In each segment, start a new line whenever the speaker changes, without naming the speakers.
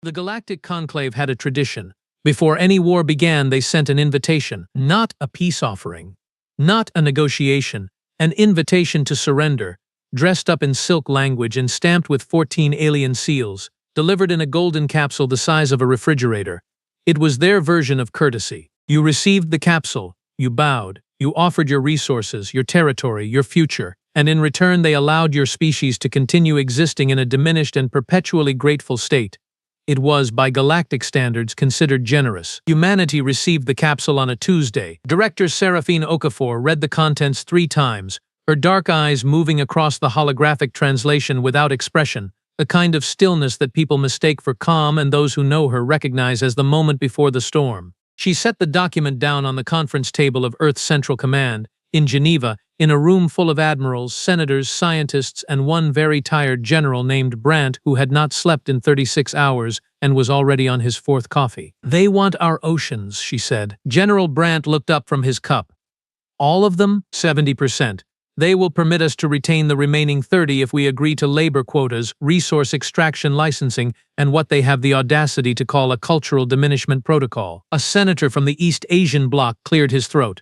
The Galactic Conclave had a tradition. Before any war began, they sent an invitation, not a peace offering, not a negotiation, an invitation to surrender, dressed up in silk language and stamped with 14 alien seals, delivered in a golden capsule the size of a refrigerator. It was their version of courtesy. You received the capsule, you bowed, you offered your resources, your territory, your future, and in return they allowed your species to continue existing in a diminished and perpetually grateful state. It was, by galactic standards, considered generous. Humanity received the capsule on a Tuesday. Director Seraphine Okafor read the contents 3 times, her dark eyes moving across the holographic translation without expression, the kind of stillness that people mistake for calm and those who know her recognize as the moment before the storm. She set the document down on the conference table of Earth's Central Command, in Geneva, in a room full of admirals, senators, scientists, and one very tired general named Brandt who had not slept in 36 hours and was already on his 4th coffee. "They want our oceans," she said. General Brandt looked up from his cup. "All of them? 70%. They will permit us to retain the remaining 30 if we agree to labor quotas, resource extraction licensing, and what they have the audacity to call a cultural diminishment protocol." A senator from the East Asian bloc cleared his throat.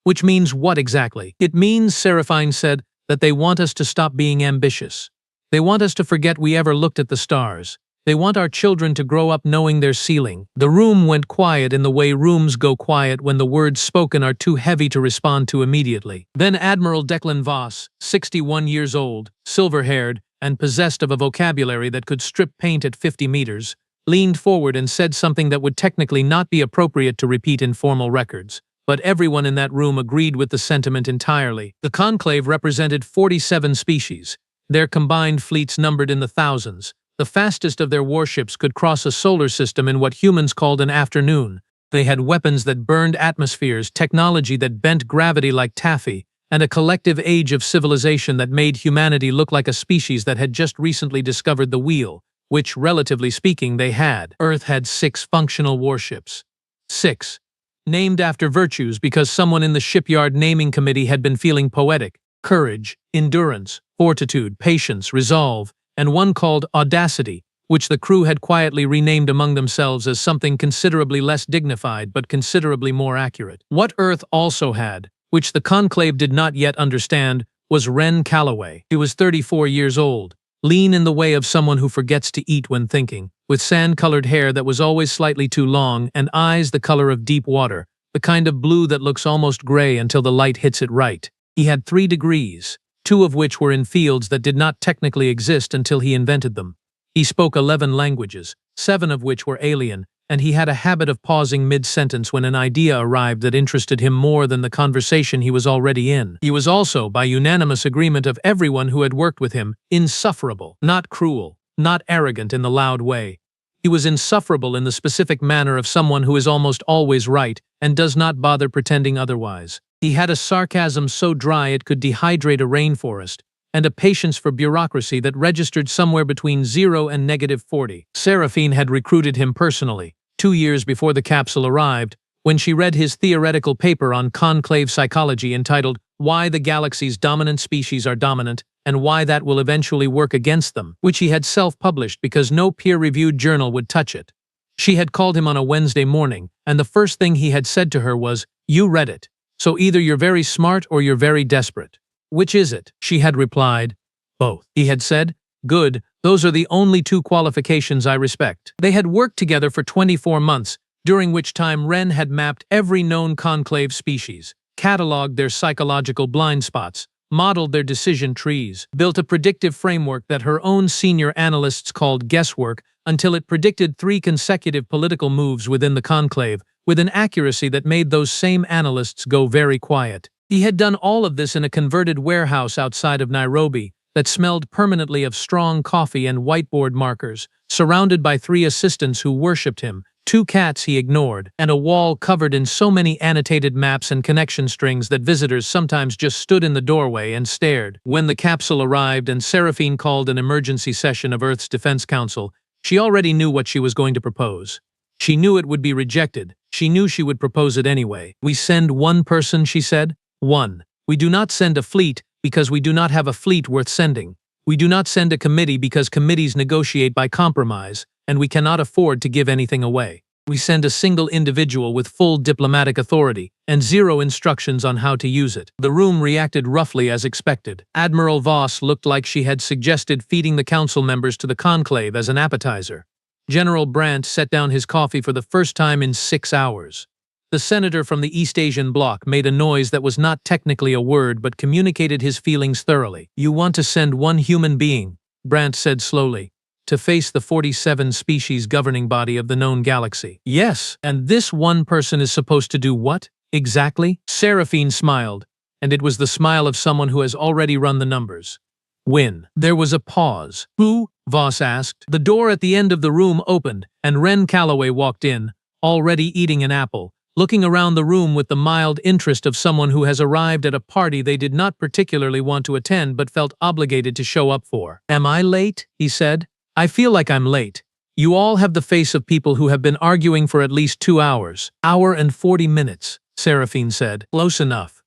"Which means what exactly?" "It means," Seraphine said, "that they want us to stop being ambitious. They want us to forget we ever looked at the stars. They want our children to grow up knowing their ceiling." The room went quiet in the way rooms go quiet when the words spoken are too heavy to respond to immediately. Then Admiral Declan Voss, 61 years old, silver-haired, and possessed of a vocabulary that could strip paint at 50 meters, leaned forward and said something that would technically not be appropriate to repeat in formal records. But everyone in that room agreed with the sentiment entirely. The Conclave represented 47 species. Their combined fleets numbered in the thousands. The fastest of their warships could cross a solar system in what humans called an afternoon. They had weapons that burned atmospheres, technology that bent gravity like taffy, and a collective age of civilization that made humanity look like a species that had just recently discovered the wheel, which, relatively speaking, they had. Earth had 6 functional warships. 6. Named after virtues because someone in the shipyard naming committee had been feeling poetic: courage, endurance, fortitude, patience, resolve, and one called Audacity, which the crew had quietly renamed among themselves as something considerably less dignified but considerably more accurate. What Earth also had, which the Conclave did not yet understand, was Ren Calloway. He was 34 years old, lean in the way of someone who forgets to eat when thinking, with sand-colored hair that was always slightly too long and eyes the color of deep water, the kind of blue that looks almost gray until the light hits it right. He had 3 degrees, 2 of which were in fields that did not technically exist until he invented them. He spoke 11 languages, 7 of which were alien, and he had a habit of pausing mid-sentence when an idea arrived that interested him more than the conversation he was already in. He was also, by unanimous agreement of everyone who had worked with him, insufferable, not cruel, not arrogant in the loud way. He was insufferable in the specific manner of someone who is almost always right and does not bother pretending otherwise. He had a sarcasm so dry it could dehydrate a rainforest, and a patience for bureaucracy that registered somewhere between 0 and -40. Seraphine had recruited him personally, 2 years before the capsule arrived, when she read his theoretical paper on conclave psychology entitled "Why the Galaxy's Dominant Species Are Dominant, and Why That Will Eventually Work Against Them," which he had self-published because no peer-reviewed journal would touch it. She had called him on a Wednesday morning, and the first thing he had said to her was, "You read it. So either you're very smart or you're very desperate." "Which is it?" She had replied. "Both." He had said, "Good, those are the only 2 qualifications I respect." They had worked together for 24 months, during which time Ren had mapped every known conclave species, catalogued their psychological blind spots, modeled their decision trees, built a predictive framework that her own senior analysts called guesswork until it predicted 3 consecutive political moves within the conclave, with an accuracy that made those same analysts go very quiet. He had done all of this in a converted warehouse outside of Nairobi that smelled permanently of strong coffee and whiteboard markers, surrounded by 3 assistants who worshipped him, 2 cats he ignored, and a wall covered in so many annotated maps and connection strings that visitors sometimes just stood in the doorway and stared. When the capsule arrived and Seraphine called an emergency session of Earth's Defense Council, she already knew what she was going to propose. She knew it would be rejected. She knew she would propose it anyway. "We send 1 person," she said. 1. We do not send a fleet because we do not have a fleet worth sending. We do not send a committee because committees negotiate by compromise. and we cannot afford to give anything away. We send a single individual with full diplomatic authority and zero instructions on how to use it. The room reacted roughly as expected. Admiral Voss looked like she had suggested feeding the council members to the conclave as an appetizer. General Brandt set down his coffee for the first time in 6 hours. The senator from the East Asian bloc made a noise that was not technically a word but communicated his feelings thoroughly. "You want to send one human being," Brandt said slowly, "to face the 47 species governing body of the known galaxy." "Yes, and this one person is supposed to do what, exactly?" Seraphine smiled, and it was the smile of someone who has already run the numbers. "Win." There was a pause. "Who?" Voss asked. The door at the end of the room opened, and Ren Calloway walked in, already eating an apple, looking around the room with the mild interest of someone who has arrived at a party they did not particularly want to attend but felt obligated to show up for. "Am I late?" he said. "I feel like I'm late. You all have the face of people who have been arguing for at least 2 hours. Hour and 40 minutes, Seraphine said. "Close enough."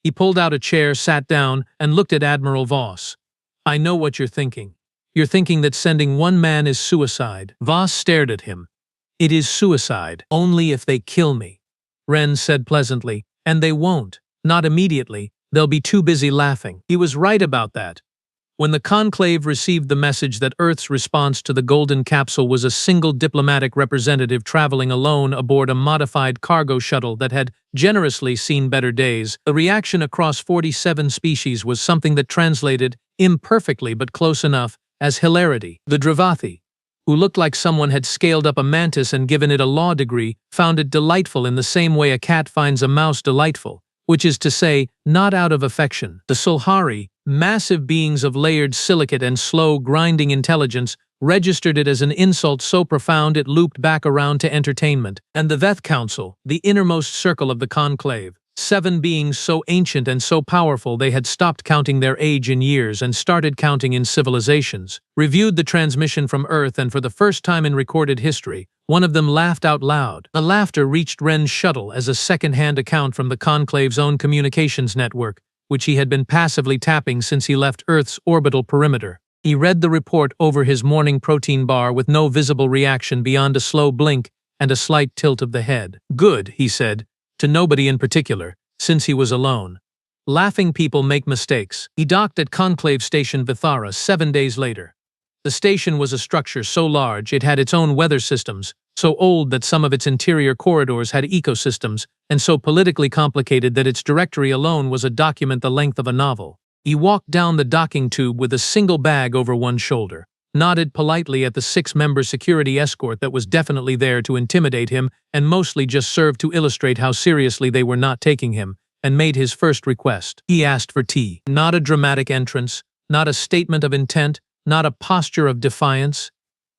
He pulled out a chair, sat down, and looked at Admiral Voss. "I know what you're thinking. You're thinking that sending one man is suicide." Voss stared at him. "It is suicide, only if they kill me," Ren said pleasantly. "And they won't. Not immediately. They'll be too busy laughing." He was right about that. When the conclave received the message that Earth's response to the Golden Capsule was a single diplomatic representative traveling alone aboard a modified cargo shuttle that had generously seen better days, the reaction across 47 species was something that translated, imperfectly but close enough, as hilarity. The Dravathi, who looked like someone had scaled up a mantis and given it a law degree, found it delightful in the same way a cat finds a mouse delightful, which is to say, not out of affection. The Sulhari, massive beings of layered silicate and slow, grinding intelligence, registered it as an insult so profound it looped back around to entertainment. And the Veth Council, the innermost circle of the conclave, 7 beings so ancient and so powerful they had stopped counting their age in years and started counting in civilizations, reviewed the transmission from Earth, and for the first time in recorded history, one of them laughed out loud. The laughter reached Ren's shuttle as a second-hand account from the conclave's own communications network, which he had been passively tapping since he left Earth's orbital perimeter. He read the report over his morning protein bar with no visible reaction beyond a slow blink and a slight tilt of the head. "Good," he said, to nobody in particular, since he was alone. "Laughing people make mistakes." He docked at Conclave Station Vithara 7 days later. The station was a structure so large it had its own weather systems, so old that some of its interior corridors had ecosystems, and so politically complicated that its directory alone was a document the length of a novel. He walked down the docking tube with a single bag over one shoulder, nodded politely at the 6-member security escort that was definitely there to intimidate him and mostly just served to illustrate how seriously they were not taking him, and made his first request. He asked for tea. Not a dramatic entrance, not a statement of intent, not a posture of defiance.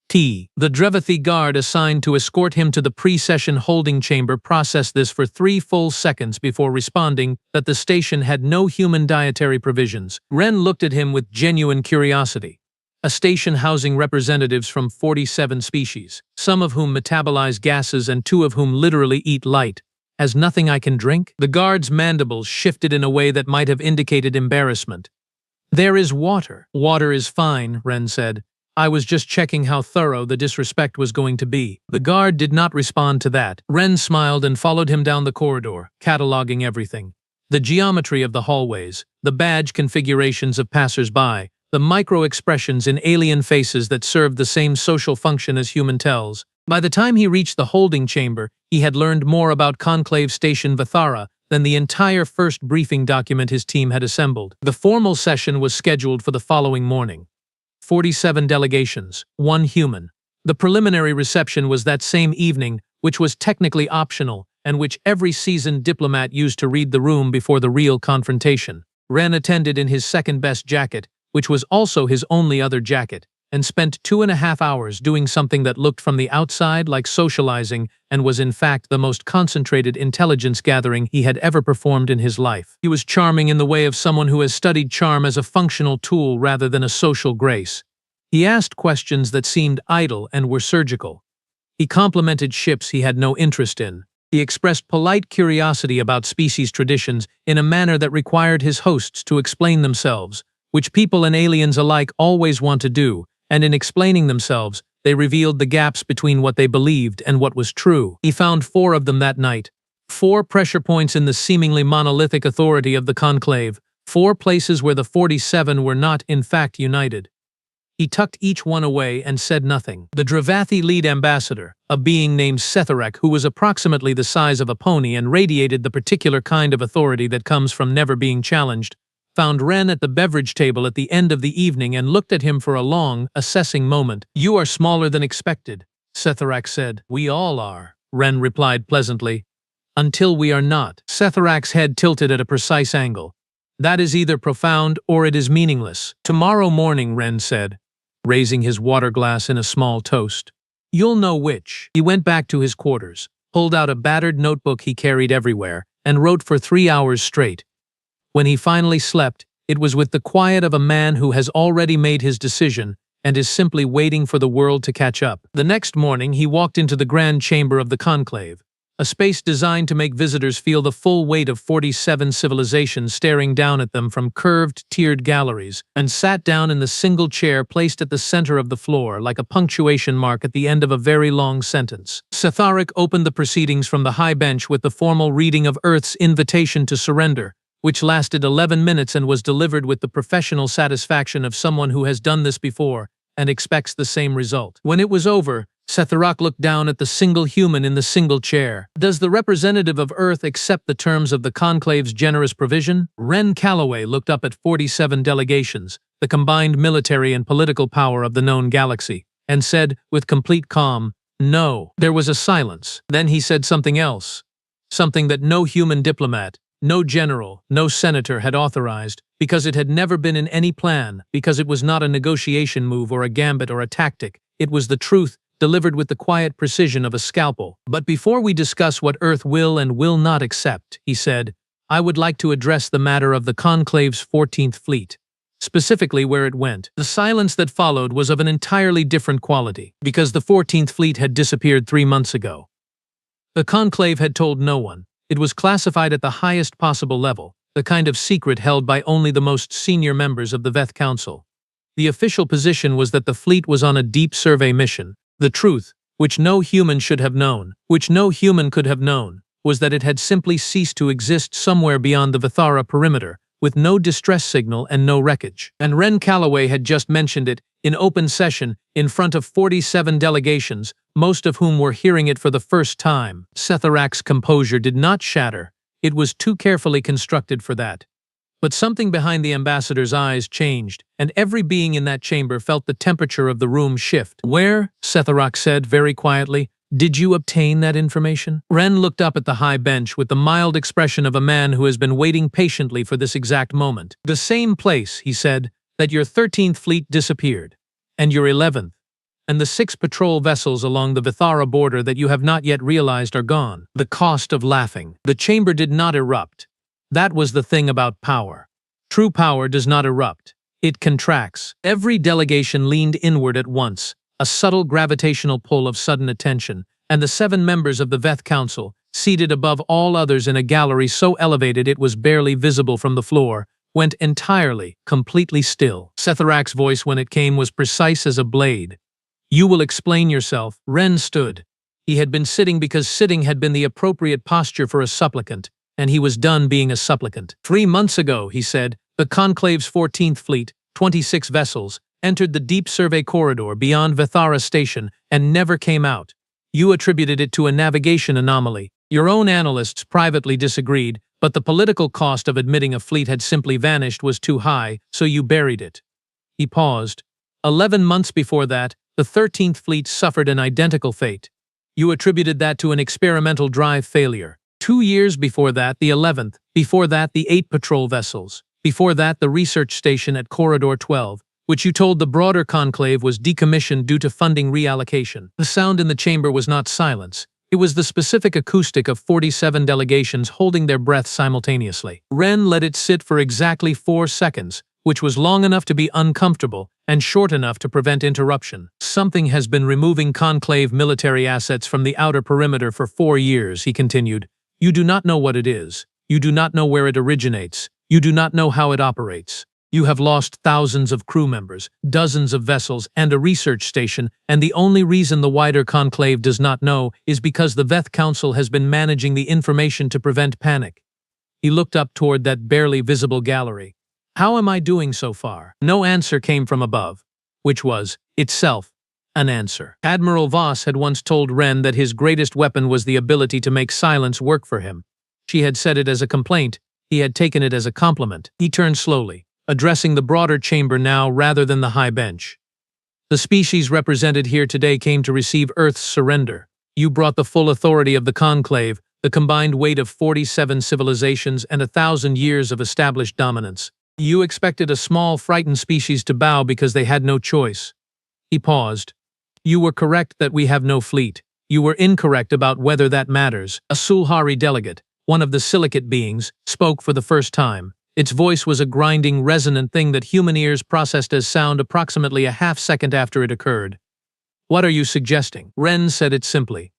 Tea. The Dravathi guard assigned to escort him to the pre-session holding chamber processed this for 3 full seconds before responding that the station had no human dietary provisions. Ren looked at him with genuine curiosity. A station housing representatives from 47 species, some of whom metabolize gases and 2 of whom literally eat light. "Has nothing I can drink?" The guard's mandibles shifted in a way that might have indicated embarrassment. "There is water." "Water is fine," Ren said. "I was just checking how thorough the disrespect was going to be." The guard did not respond to that. Ren smiled and followed him down the corridor, cataloging everything. The geometry of the hallways, the badge configurations of passers-by, the micro-expressions in alien faces that served the same social function as human tells. By the time he reached the holding chamber, he had learned more about Conclave Station Vithara than the entire first briefing document his team had assembled. The formal session was scheduled for the following morning. 47 delegations, 1 human. The preliminary reception was that same evening, which was technically optional, and which every seasoned diplomat used to read the room before the real confrontation. Ren attended in his second-best jacket, which was also his only other jacket, and spent 2.5 hours doing something that looked from the outside like socializing and was in fact the most concentrated intelligence gathering he had ever performed in his life. He was charming in the way of someone who has studied charm as a functional tool rather than a social grace. He asked questions that seemed idle and were surgical. He complimented ships he had no interest in. He expressed polite curiosity about species traditions in a manner that required his hosts to explain themselves, which people and aliens alike always want to do, and in explaining themselves, They revealed the gaps between what they believed and what was true. He found 4 of them that night. 4 pressure points in the seemingly monolithic authority of the conclave. 4 places where the 47 were not, in fact, united. He tucked each one away and said nothing. The Dravathi lead ambassador, a being named Setharak who was approximately the size of a pony and radiated the particular kind of authority that comes from never being challenged, found Ren at the beverage table at the end of the evening and looked at him for a long, assessing moment. "You are smaller than expected," Setharak said. "We all are," Ren replied pleasantly. "Until we are not." Setharak's head tilted at a precise angle. "That is either profound or it is meaningless." "Tomorrow morning," Ren said, raising his water glass in a small toast. "You'll know which." He went back to his quarters, pulled out a battered notebook he carried everywhere, and wrote for 3 hours straight. When he finally slept, it was with the quiet of a man who has already made his decision and is simply waiting for the world to catch up. The next morning, he walked into the grand chamber of the conclave, a space designed to make visitors feel the full weight of 47 civilizations staring down at them from curved, tiered galleries, and sat down in the single chair placed at the center of the floor like a punctuation mark at the end of a very long sentence. Setharak opened the proceedings from the high bench with the formal reading of Earth's invitation to surrender, which lasted 11 minutes and was delivered with the professional satisfaction of someone who has done this before and expects the same result. When it was over, Setharak looked down at the single human in the single chair. "Does the representative of Earth accept the terms of the conclave's generous provision?" Ren Calloway looked up at 47 delegations, the combined military and political power of the known galaxy, and said, with complete calm, "No." There was a silence. Then he said something else. Something that no human diplomat, no general, no senator had authorized, because it had never been in any plan, because it was not a negotiation move or a gambit or a tactic. It was the truth, delivered with the quiet precision of a scalpel. "But before we discuss what Earth will and will not accept," he said, "I would like to address the matter of the conclave's 14th fleet, specifically where it went." The silence that followed was of an entirely different quality, because the 14th fleet had disappeared 3 months ago. The conclave had told no one. It was classified at the highest possible level, the kind of secret held by only the most senior members of the Veth Council. The official position was that the fleet was on a deep survey mission. The truth, which no human should have known, which no human could have known, was that it had simply ceased to exist somewhere beyond the Vithara perimeter, with no distress signal and no wreckage. And Ren Calloway had just mentioned it, in open session, in front of 47 delegations, most of whom were hearing it for the first time. Setharak's composure did not shatter. It was too carefully constructed for that. But something behind the ambassador's eyes changed, and every being in that chamber felt the temperature of the room shift. "Where," Setharak said very quietly, "did you obtain that information?" Ren looked up at the high bench with the mild expression of a man who has been waiting patiently for this exact moment. "The same place," he said, "that your 13th fleet disappeared, and your 11th, and the 6 patrol vessels along the Vithara border that you have not yet realized are gone." The cost of laughing. The chamber did not erupt. That was the thing about power. True power does not erupt. It contracts. Every delegation leaned inward at once, a subtle gravitational pull of sudden attention, and the 7 members of the Veth Council, seated above all others in a gallery so elevated it was barely visible from the floor, went entirely, completely still. Setharak's voice when it came was precise as a blade. "You will explain yourself." Ren stood. He had been sitting because sitting had been the appropriate posture for a supplicant, and he was done being a supplicant. 3 months ago, he said, the conclave's 14th fleet, 26 vessels, entered the deep survey corridor beyond Vithara Station and never came out. You attributed it to a navigation anomaly. Your own analysts privately disagreed, but the political cost of admitting a fleet had simply vanished was too high, so you buried it. He paused. 11 months before that, the 13th fleet suffered an identical fate. You attributed that to an experimental drive failure. 2 years before that, the 11th, before that, the 8 patrol vessels, before that, the research station at Corridor 12, which you told the broader conclave was decommissioned due to funding reallocation. The sound in the chamber was not silence. It was the specific acoustic of 47 delegations holding their breath simultaneously. Ren let it sit for exactly 4 seconds, which was long enough to be uncomfortable and short enough to prevent interruption. Something has been removing conclave military assets from the outer perimeter for 4 years, he continued. You do not know what it is. You do not know where it originates. You do not know how it operates. You have lost thousands of crew members, dozens of vessels, and a research station, and the only reason the wider conclave does not know is because the Veth Council has been managing the information to prevent panic. He looked up toward that barely visible gallery. How am I doing so far? No answer came from above, which was, itself, an answer. Admiral Voss had once told Wren that his greatest weapon was the ability to make silence work for him. She had said it as a complaint. He had taken it as a compliment. He turned slowly, addressing the broader chamber now rather than the high bench. The species represented here today came to receive Earth's surrender. You brought the full authority of the conclave, the combined weight of 47 civilizations and 1,000 years of established dominance. You expected a small, frightened species to bow because they had no choice. He paused. You were correct that we have no fleet. You were incorrect about whether that matters. A Sulhari delegate, one of the silicate beings, spoke for the first time. Its voice was a grinding, resonant thing that human ears processed as sound approximately a half-second after it occurred. What are you suggesting? Wren said it simply.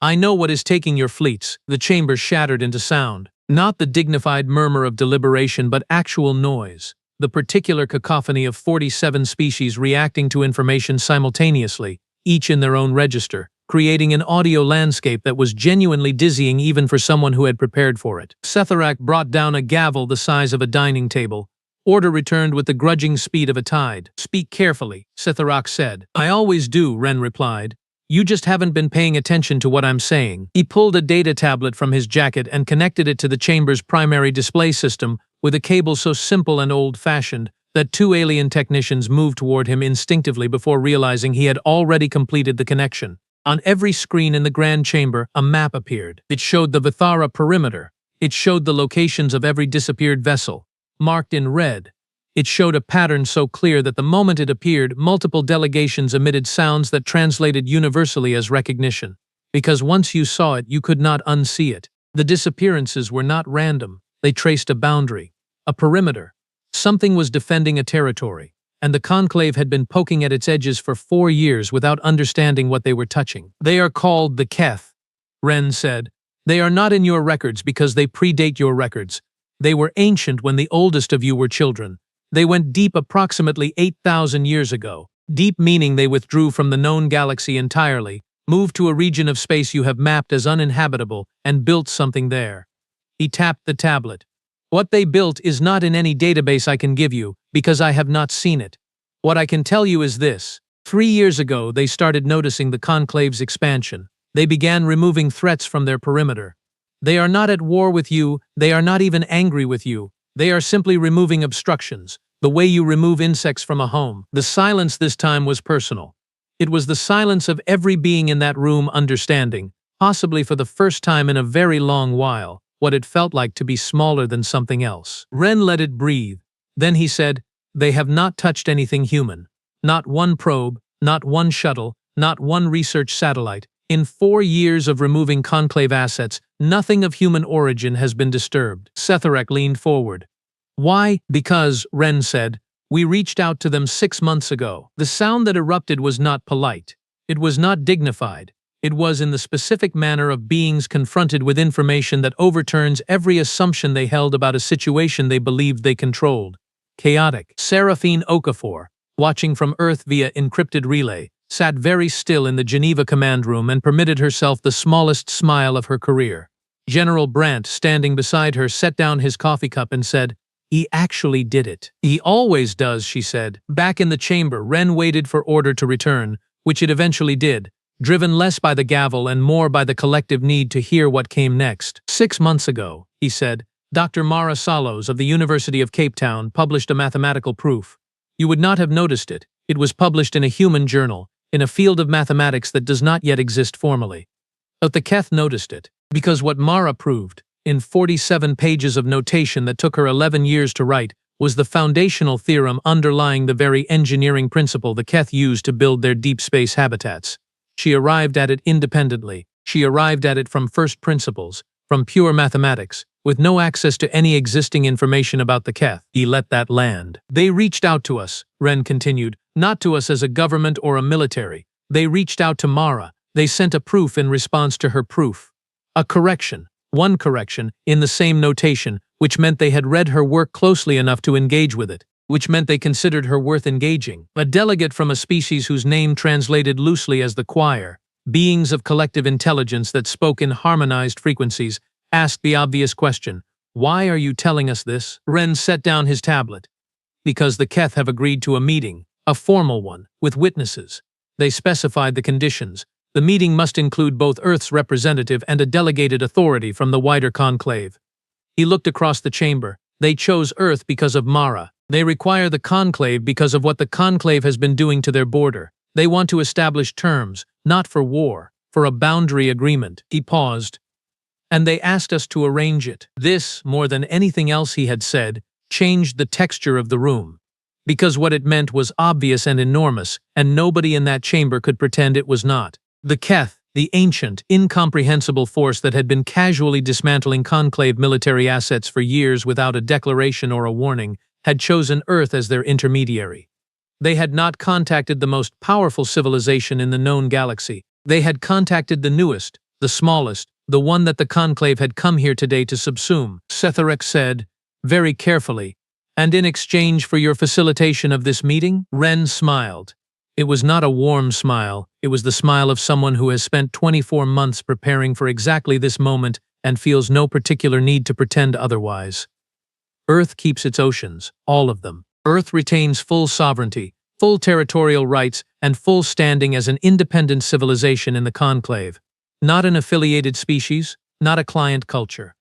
I know what is taking your fleets. The chamber shattered into sound. Not the dignified murmur of deliberation, but actual noise. The particular cacophony of 47 species reacting to information simultaneously, each in their own register, creating an audio landscape that was genuinely dizzying even for someone who had prepared for it. Setharak brought down a gavel the size of a dining table. Order returned with the grudging speed of a tide. Speak carefully, Setharak said. I always do, Wren replied. You just haven't been paying attention to what I'm saying. He pulled a data tablet from his jacket and connected it to the chamber's primary display system with a cable so simple and old-fashioned that 2 alien technicians moved toward him instinctively before realizing he had already completed the connection. On every screen in the Grand Chamber, a map appeared. It showed the Vithara perimeter. It showed the locations of every disappeared vessel, marked in red. It showed a pattern so clear that the moment it appeared, multiple delegations emitted sounds that translated universally as recognition. Because once you saw it, you could not unsee it. The disappearances were not random. They traced a boundary, a perimeter. Something was defending a territory, and the conclave had been poking at its edges for 4 years without understanding what they were touching. They are called the Keth, Wren said. They are not in your records because they predate your records. They were ancient when the oldest of you were children. They went deep approximately 8,000 years ago. Deep meaning they withdrew from the known galaxy entirely, moved to a region of space you have mapped as uninhabitable, and built something there. He tapped the tablet. What they built is not in any database I can give you, because I have not seen it. What I can tell you is this. 3 years ago, they started noticing the conclave's expansion. They began removing threats from their perimeter. They are not at war with you, they are not even angry with you. They are simply removing obstructions, the way you remove insects from a home. The silence this time was personal. It was the silence of every being in that room understanding, possibly for the first time in a very long while, what it felt like to be smaller than something else. Wren let it breathe. Then he said, They have not touched anything human. Not one probe, not one shuttle, not one research satellite. In 4 years of removing conclave assets, nothing of human origin has been disturbed. Setharak leaned forward. Why? Because, Wren said, we reached out to them 6 months ago. The sound that erupted was not polite. It was not dignified. It was in the specific manner of beings confronted with information that overturns every assumption they held about a situation they believed they controlled. Chaotic. Seraphine Okafor, watching from Earth via encrypted relay, sat very still in the Geneva command room and permitted herself the smallest smile of her career. General Brandt, standing beside her, set down his coffee cup and said, He actually did it. He always does, she said. Back in the chamber, Wren waited for order to return, which it eventually did, driven less by the gavel and more by the collective need to hear what came next. 6 months ago, he said, Dr. Mara Salos of the University of Cape Town published a mathematical proof. You would not have noticed it. It was published in a human journal, in a field of mathematics that does not yet exist formally. But the Keth noticed it, because what Mara proved, in 47 pages of notation that took her 11 years to write, was the foundational theorem underlying the very engineering principle the Keth used to build their deep space habitats. She arrived at it independently. She arrived at it from first principles, from pure mathematics, with no access to any existing information about the Keth. He let that land. They reached out to us, Wren continued, not to us as a government or a military. They reached out to Mara. They sent a proof in response to her proof. A correction, one correction, in the same notation, which meant they had read her work closely enough to engage with it. which meant they considered her worth engaging. A delegate from a species whose name translated loosely as the Choir, beings of collective intelligence that spoke in harmonized frequencies, asked the obvious question, "Why are you telling us this?" Ren set down his tablet. "Because the Keth have agreed to a meeting, a formal one, with witnesses. They specified the conditions. The meeting must include both Earth's representative and a delegated authority from the wider conclave." He looked across the chamber. "They chose Earth because of Mara. They require the conclave because of what the conclave has been doing to their border. They want to establish terms, not for war, for a boundary agreement." He paused. "And they asked us to arrange it." This, more than anything else he had said, changed the texture of the room. Because what it meant was obvious and enormous, and nobody in that chamber could pretend it was not. The Keth, the ancient, incomprehensible force that had been casually dismantling conclave military assets for years without a declaration or a warning, had chosen Earth as their intermediary. They had not contacted the most powerful civilization in the known galaxy. They had contacted the newest, the smallest, the one that the conclave had come here today to subsume. Setharek said, very carefully, "And in exchange for your facilitation of this meeting?" Ren smiled. It was not a warm smile, it was the smile of someone who has spent 24 months preparing for exactly this moment and feels no particular need to pretend otherwise. Earth keeps its oceans, all of them. Earth retains full sovereignty, full territorial rights, and full standing as an independent civilization in the conclave. Not an affiliated species, not a client culture.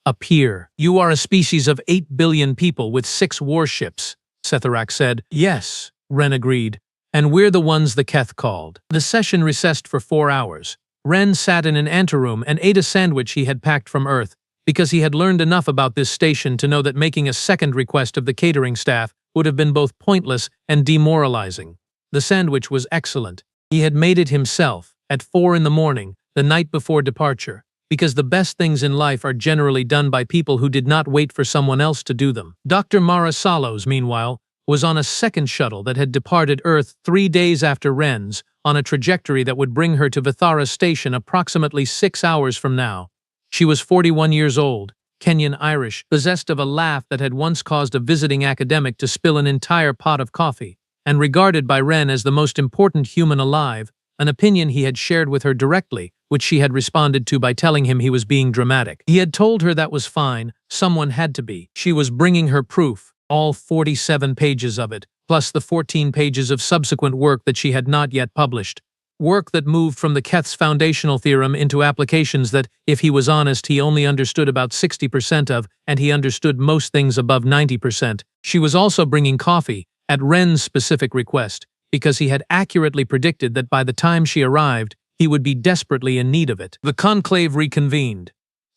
A peer. "You are a species of 8 billion people with 6 warships," Setharak said. "Yes," Ren agreed. "And we're the ones the Keth called." The session recessed for 4 hours. Ren sat in an anteroom and ate a sandwich he had packed from Earth, because he had learned enough about this station to know that making a second request of the catering staff would have been both pointless and demoralizing. The sandwich was excellent. He had made it himself, at 4 in the morning, the night before departure, because the best things in life are generally done by people who did not wait for someone else to do them. Dr. Mara Salos, meanwhile, was on a second shuttle that had departed Earth 3 days after Ren's, on a trajectory that would bring her to Vithara Station approximately 6 hours from now. She was 41 years old, Kenyan-Irish, possessed of a laugh that had once caused a visiting academic to spill an entire pot of coffee, and regarded by Ren as the most important human alive, an opinion he had shared with her directly, which she had responded to by telling him he was being dramatic. He had told her that was fine, someone had to be. She was bringing her proof, all 47 pages of it, plus the 14 pages of subsequent work that she had not yet published. Work that moved from the Keth's foundational theorem into applications that, if he was honest, he only understood about 60% of, and he understood most things above 90%. She was also bringing coffee, at Ren's specific request, because he had accurately predicted that by the time she arrived, he would be desperately in need of it. The conclave reconvened.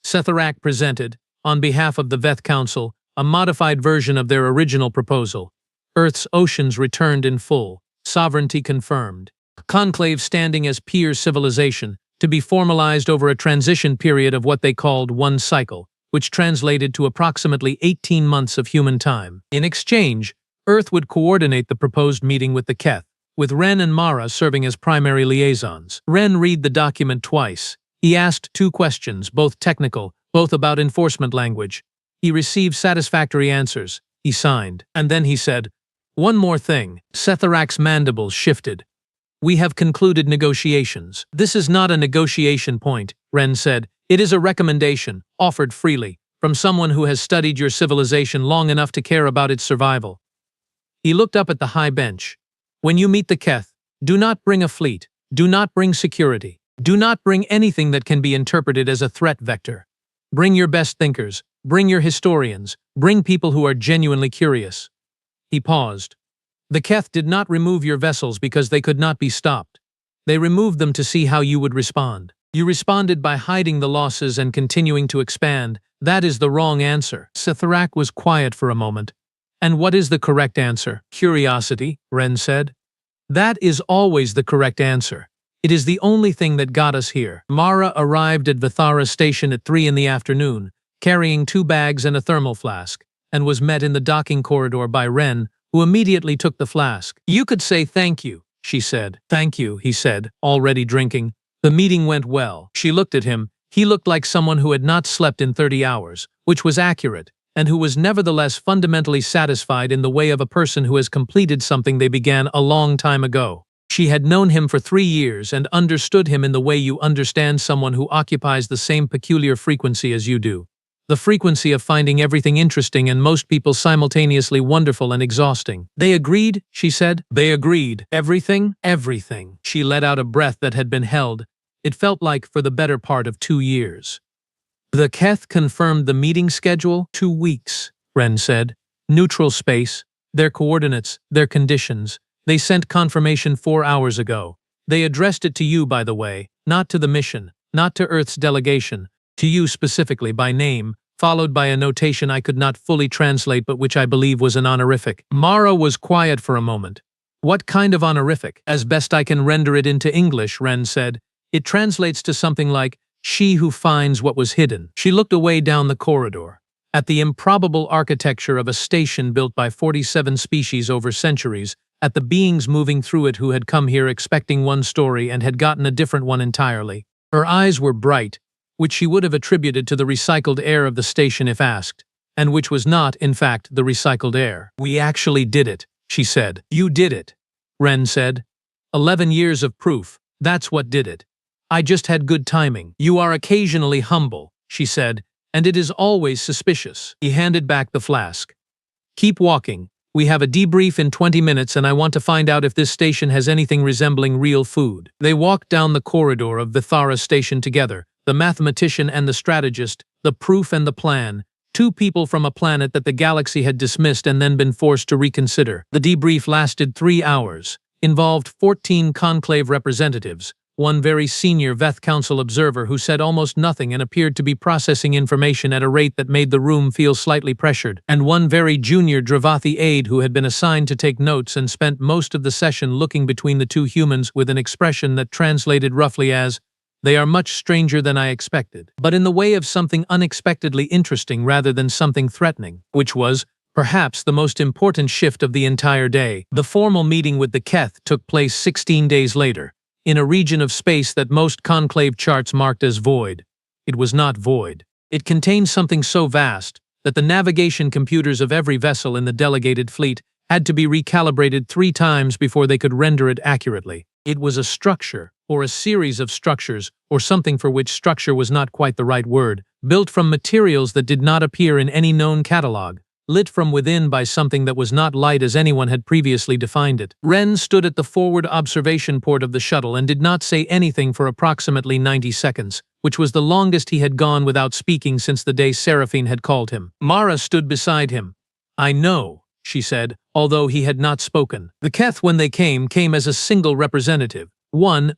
Setharak presented, on behalf of the Veth Council, a modified version of their original proposal. Earth's oceans returned in full, sovereignty confirmed. Conclave standing as peer civilization, to be formalized over a transition period of what they called one cycle, which translated to approximately 18 months of human time. In exchange, Earth would coordinate the proposed meeting with the Keth, with Ren and Mara serving as primary liaisons. Ren read the document twice. He asked 2 questions, both technical, both about enforcement language. He received satisfactory answers. He signed. And then he said, "One more thing." Setharak's mandibles shifted. "We have concluded negotiations." "This is not a negotiation point," Ren said. "It is a recommendation, offered freely, from someone who has studied your civilization long enough to care about its survival." He looked up at the high bench. "When you meet the Keth, do not bring a fleet, do not bring security, do not bring anything that can be interpreted as a threat vector. Bring your best thinkers, bring your historians, bring people who are genuinely curious." He paused. "The Keth did not remove your vessels because they could not be stopped. They removed them to see how you would respond. You responded by hiding the losses and continuing to expand. That is the wrong answer." Setharak was quiet for a moment. "And what is the correct answer?" "Curiosity," Ren said. "That is always the correct answer. It is the only thing that got us here." Mara arrived at Vithara Station at 3 in the afternoon, carrying 2 bags and a thermal flask, and was met in the docking corridor by Ren, who immediately took the flask. "You could say thank you," she said. "Thank you," he said, already drinking. "The meeting went well." She looked at him. He looked like someone who had not slept in 30 hours, which was accurate, and who was nevertheless fundamentally satisfied in the way of a person who has completed something they began a long time ago. She had known him for 3 years and understood him in the way you understand someone who occupies the same peculiar frequency as you do. The frequency of finding everything interesting and most people simultaneously wonderful and exhausting. They agreed, she said. They agreed. Everything? Everything. She let out a breath that had been held. It felt like for the better part of 2 years. The Keth confirmed the meeting schedule. 2 weeks, Ren said. Neutral space, their coordinates, their conditions. They sent confirmation 4 hours ago. They addressed it to you, by the way, not to the mission, not to Earth's delegation, to you specifically by name, followed by a notation I could not fully translate but which I believe was an honorific. Mara was quiet for a moment. What kind of honorific? As best I can render it into English, Ren said. It translates to something like, she who finds what was hidden. She looked away down the corridor, at the improbable architecture of a station built by 47 species over centuries, at the beings moving through it who had come here expecting one story and had gotten a different one entirely. Her eyes were bright, which she would have attributed to the recycled air of the station if asked, and which was not, in fact, the recycled air. We actually did it, she said. You did it, Ren said. 11 years of proof, that's what did it. I just had good timing. You are occasionally humble, she said, and it is always suspicious. He handed back the flask. Keep walking. We have a debrief in 20 minutes and I want to find out if this station has anything resembling real food. They walked down the corridor of Vithara Station together, the mathematician and the strategist, the proof and the plan, 2 people from a planet that the galaxy had dismissed and then been forced to reconsider. The debrief lasted 3 hours, involved 14 conclave representatives, one very senior Veth Council observer who said almost nothing and appeared to be processing information at a rate that made the room feel slightly pressured, and one very junior Dravathi aide who had been assigned to take notes and spent most of the session looking between the 2 humans with an expression that translated roughly as, "They are much stranger than I expected," but in the way of something unexpectedly interesting rather than something threatening, which was, perhaps, the most important shift of the entire day. The formal meeting with the Keth took place 16 days later, in a region of space that most conclave charts marked as void. It was not void. It contained something so vast that the navigation computers of every vessel in the delegated fleet had to be recalibrated 3 times before they could render it accurately. It was a structure, or a series of structures, or something for which structure was not quite the right word, built from materials that did not appear in any known catalog, lit from within by something that was not light as anyone had previously defined it. Ren stood at the forward observation port of the shuttle and did not say anything for approximately 90 seconds, which was the longest he had gone without speaking since the day Seraphine had called him. Mara stood beside him. I know, she said, although he had not spoken. The Keth, when they came as a single representative.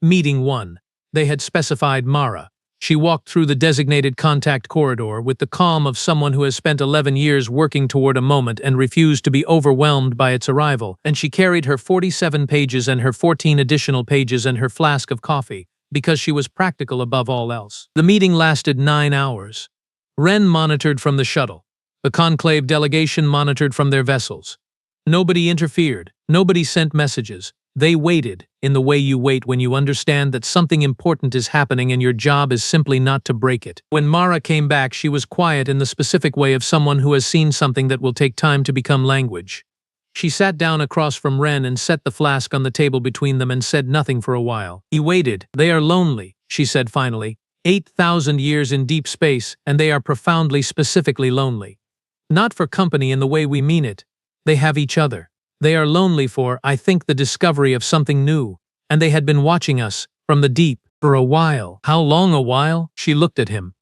Meeting 1. They had specified Mara. She walked through the designated contact corridor with the calm of someone who has spent 11 years working toward a moment and refused to be overwhelmed by its arrival, and she carried her 47 pages and her 14 additional pages and her flask of coffee, because she was practical above all else. The meeting lasted 9 hours. Ren monitored from the shuttle. The conclave delegation monitored from their vessels. Nobody interfered. Nobody sent messages. They waited, in the way you wait when you understand that something important is happening and your job is simply not to break it. When Mara came back, she was quiet in the specific way of someone who has seen something that will take time to become language. She sat down across from Ren and set the flask on the table between them and said nothing for a while. He waited. They are lonely, she said finally. 8,000 years in deep space, and they are profoundly specifically lonely. Not for company in the way we mean it. They have each other. They are lonely for, I think, the discovery of something new, and they had been watching us, from the deep, for a while. How long a while? She looked at him.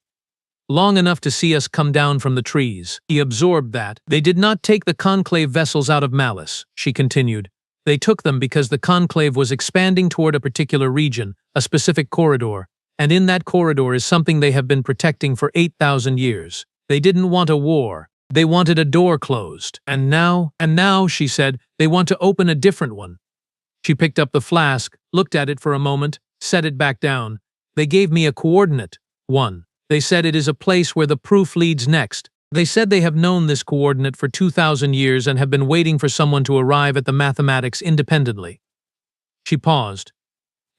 Long enough to see us come down from the trees. He absorbed that. They did not take the conclave vessels out of malice, she continued. They took them because the conclave was expanding toward a particular region, a specific corridor, and in that corridor is something they have been protecting for 8,000 years. They didn't want a war. They wanted a door closed. And now, she said, they want to open a different one. She picked up the flask, looked at it for a moment, set it back down. They gave me a coordinate. 1. They said it is a place where the proof leads next. They said they have known this coordinate for 2,000 years and have been waiting for someone to arrive at the mathematics independently. She paused.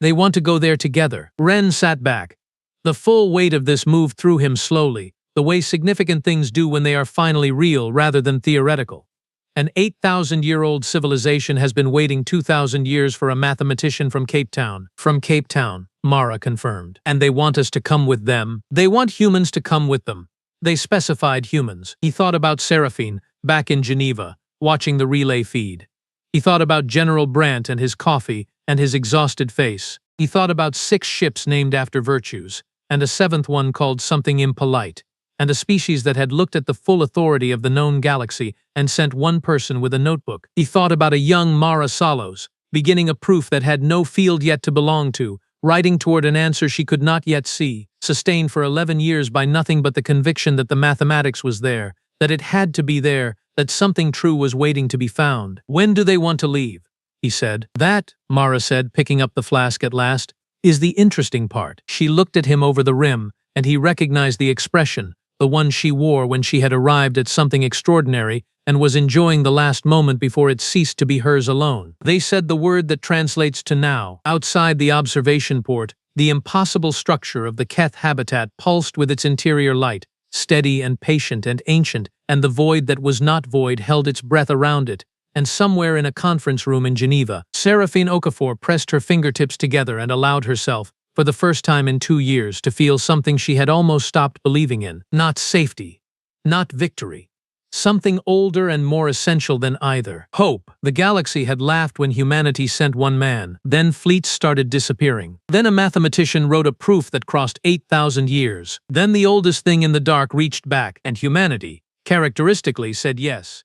They want to go there together. Ren sat back. The full weight of this moved through him slowly, the way significant things do when they are finally real rather than theoretical. An 8,000-year-old civilization has been waiting 2,000 years for a mathematician from Cape Town. From Cape Town, Mara confirmed. And they want us to come with them. They want humans to come with them. They specified humans. He thought about Seraphine, back in Geneva, watching the relay feed. He thought about General Brandt and his coffee and his exhausted face. He thought about 6 ships named after virtues, and a 7th one called something impolite, and a species that had looked at the full authority of the known galaxy and sent one person with a notebook. He thought about a young Mara Salos, beginning a proof that had no field yet to belong to, writing toward an answer she could not yet see, sustained for 11 years by nothing but the conviction that the mathematics was there, that it had to be there, that something true was waiting to be found. When do they want to leave? He said. That, Mara said, picking up the flask at last, is the interesting part. She looked at him over the rim, and he recognized the expression, the one she wore when she had arrived at something extraordinary and was enjoying the last moment before it ceased to be hers alone. They said the word that translates to now. Outside the observation port, the impossible structure of the Keth habitat pulsed with its interior light, steady and patient and ancient, and the void that was not void held its breath around it. And somewhere in a conference room in Geneva, Seraphine Okafor pressed her fingertips together and allowed herself, for the first time in 2 years, to feel something she had almost stopped believing in. Not safety. Not victory. Something older and more essential than either. Hope. The galaxy had laughed when humanity sent one man. Then fleets started disappearing. Then a mathematician wrote a proof that crossed 8,000 years. Then the oldest thing in the dark reached back, and humanity, characteristically, said yes.